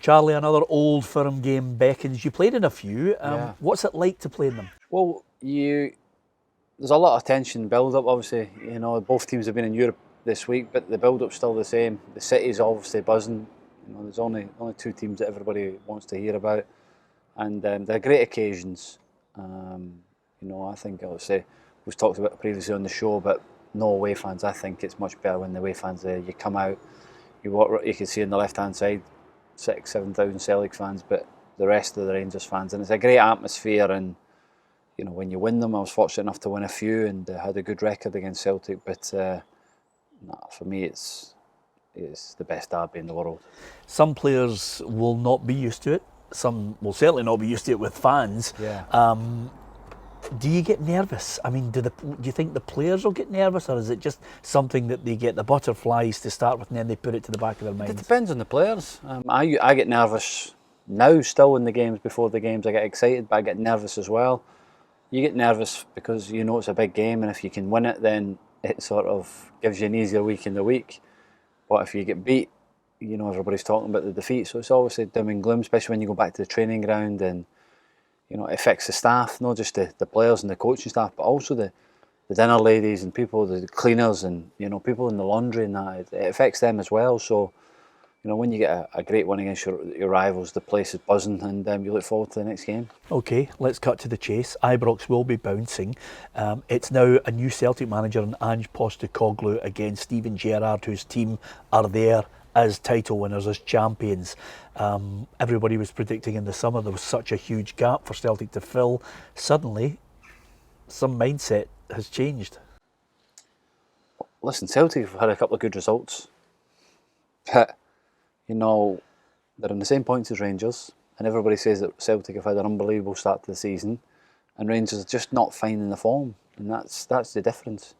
Charlie, another old firm game beckons. You played in a few. Yeah. What's it like to play in them? Well, there's a lot of tension build-up, obviously. You know, both teams have been in Europe this week, but the build-up's still the same. The city's obviously buzzing. You know, there's only two teams that everybody wants to hear about, and they're great occasions. You know, I think obviously we've talked about it previously on the show, but no away fans. I think it's much better when the away fans there. You come out, you can see on the left-hand side, 6,000-7,000 Celtic fans, but the rest of the Rangers fans, and it's a great atmosphere. And you know, when you win them, I was fortunate enough to win a few and had a good record against Celtic. But for me, it's the best derby in the world. Some players will not be used to it. Some will certainly not be used to it with fans. Yeah. Do you get nervous? I mean, do you think the players will get nervous, or is it just something that they get the butterflies to start with and then they put it to the back of their minds? It depends on the players. I get nervous now, still in the games, before the games. I get excited, but I get nervous as well. You get nervous because you know it's a big game, and if you can win it, then it sort of gives you an easier week in the week. But if you get beat, you know, everybody's talking about the defeat, so it's obviously doom and gloom, especially when you go back to the training ground, and you know, it affects the staff, not just the players and the coaching staff, but also the dinner ladies and people, the cleaners, and you know, people in the laundry and that. It affects them as well. So you know, when you get a great win against your rivals, the place is buzzing, and you look forward to the next game. Okay, let's cut to the chase. Ibrox will be bouncing. It's now a new Celtic manager in Ange Postecoglou against Steven Gerrard, whose team are there as title winners, as champions. Everybody was predicting in the summer there was such a huge gap for Celtic to fill. Suddenly, some mindset has changed. Listen, Celtic have had a couple of good results, but you know, they're on the same points as Rangers, and everybody says that Celtic have had an unbelievable start to the season, and Rangers are just not finding the form, and that's the difference.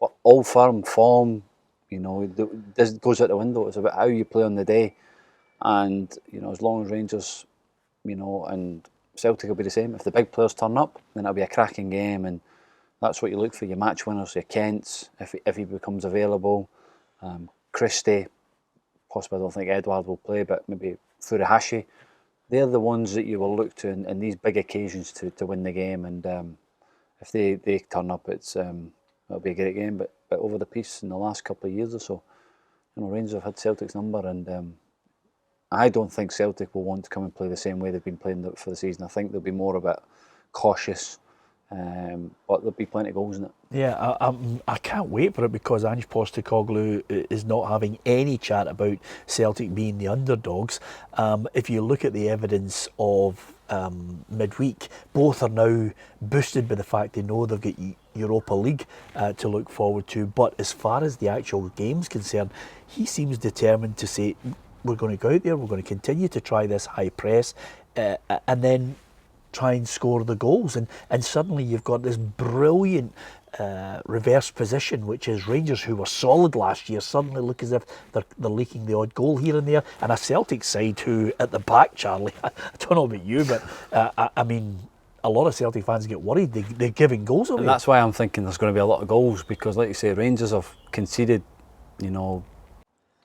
But all firm form, you know, this goes out the window. It's about how you play on the day, and you know, as long as Rangers, you know, and Celtic will be the same. If the big players turn up, then it'll be a cracking game, and that's what you look for. Your match winners, your Kents, if he becomes available, Christie. Possibly I don't think Edward will play, but maybe Furuhashi. They're the ones that you will look to in these big occasions to win the game. And if they turn up, it'll be a great game. But over the piece in the last couple of years or so, you know, Rangers have had Celtic's number, and I don't think Celtic will want to come and play the same way they've been playing for the season. I think they'll be more a bit cautious. But there'll be plenty of goals in it. Yeah, I can't wait for it, because Ange Postecoglou is not having any chat about Celtic being the underdogs. If you look at the evidence of midweek, both are now boosted by the fact they know they've got Europa League to look forward to. But as far as the actual game's concerned, he seems determined to say, we're going to go out there, we're going to continue to try this high press, and then try and score the goals, and suddenly you've got this brilliant reverse position, which is Rangers, who were solid last year, suddenly look as if they're leaking the odd goal here and there, and a Celtic side who at the back, Charlie, I don't know about you, but I mean, a lot of Celtic fans get worried. They're giving goals away, and that's why I'm thinking there's going to be a lot of goals, because like you say, Rangers have conceded, you know,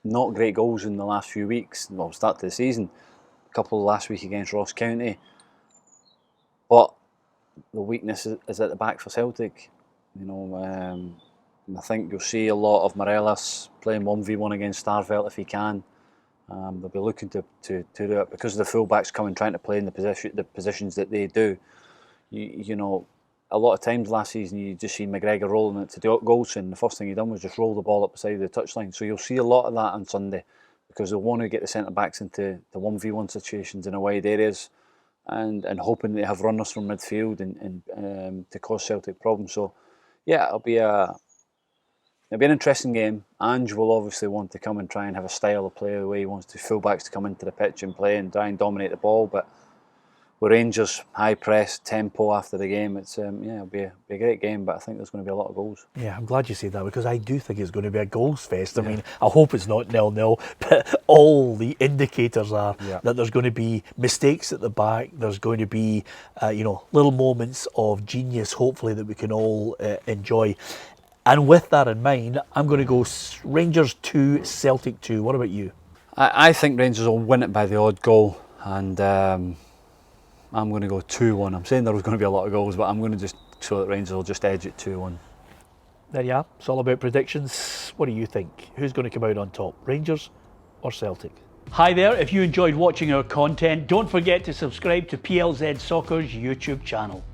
not great goals in the last few weeks. Well, start to the season, a couple last week against Ross County. But the weakness is at the back for Celtic. You know, I think you'll see a lot of Morelos playing 1v1 against Starvelt if he can. They'll be looking to do it because the fullbacks coming trying to play in the positions that they do. You know, a lot of times last season you just seen McGregor rolling it to Goldson. The first thing he done was just roll the ball up the side of the touchline. So you'll see a lot of that on Sunday, because they'll want to get the centre backs into the 1v1 situations in a wide areas. And hoping they have runners from midfield and to cause Celtic problems. So, yeah, it'll be an interesting game. Ange will obviously want to come and try and have a style of play the way he wants the fullbacks to come into the pitch and play and try and dominate the ball. But with Rangers, high press, tempo after the game, it'll be a great game, but I think there's going to be a lot of goals. Yeah, I'm glad you said that, because I do think it's going to be a goals fest. I mean, I hope it's not 0-0, but all the indicators are that there's going to be mistakes at the back. There's going to be, little moments of genius, hopefully, that we can all enjoy. And with that in mind, I'm going to go Rangers 2, Celtic 2. What about you? I think Rangers will win it by the odd goal, and I'm going to go 2-1. I'm saying there's going to be a lot of goals, but I'm going to just show that Rangers will just edge it 2-1. There you are. It's all about predictions. What do you think? Who's going to come out on top, Rangers or Celtic? Hi there. If you enjoyed watching our content, don't forget to subscribe to PLZ Soccer's YouTube channel.